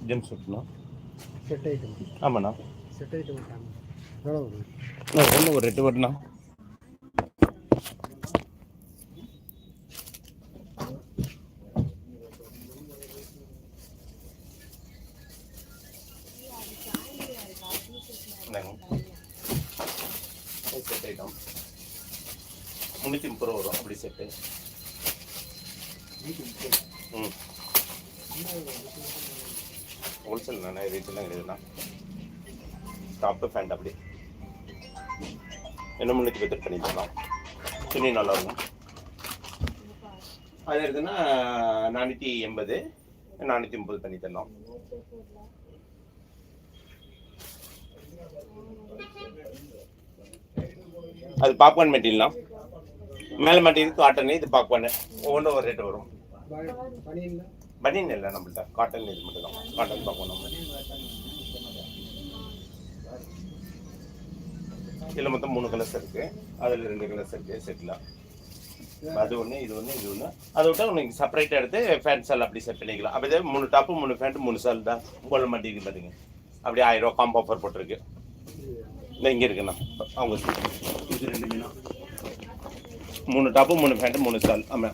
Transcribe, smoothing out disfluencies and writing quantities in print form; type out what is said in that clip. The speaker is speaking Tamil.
ஜெம் சூட்ண்ணா செட் ஐட்டம். ஆமாண்ணா. செட் ஐட்டம் எவ்வளோ வரும்? ஒன்று ஒரு 8 வருண்ணா. செட் ஐட்டம் 330 ரூபா வரும் அப்படி செட்டு. ம் ஹோல்சேல் தானே, ரீட்டெல்லாம் கிடையாதுண்ணா. டாப்பு ஃபேண்ட் அப்படி என்ன 310 பண்ணி தரலாம். துணி நல்லா இருக்கும். அது இருக்குன்னா 480 430 பண்ணி தரலாம். அது பாப்கார்ன் மெட்டீரியல்லாம் மேலே மெட்டீரியல் காட்டன், இது பாப்கார்னு ஒவ்வொன்றும் ஒரு ரேட்டு வரும். பனியன் இல்லை நம்மள்ட்ட, காட்டன் இது மட்டும் தான். காட்டன் பாப்கார்ன் நம்ம இதில் மொத்தம் 3 கலர்ஸ் இருக்குது. அதில் 2 கலர்ஸ் இருக்குது செட்டில். அது ஒன்று, இது ஒன்று, இது ஒன்று. அதை விட்டால் உங்களுக்கு செப்பரேட்டாக எடுத்து ஃபேண்ட் சால் அப்படி செட் பண்ணிக்கலாம். அப்படியே 3 டாப்பு 3 ஃபேண்ட் 3 சால் தான் போல மாட்டிருக்கு பார்த்துங்க. அப்படியே 1000 ரூபா காம்போ ஆஃபர் போட்டிருக்கு. இல்லை இங்கே இருக்குண்ணா அவங்க இது 2 மீனா 3 டாப்பு 3 ஃபேண்ட்டு 3 சால். ஆமாம்.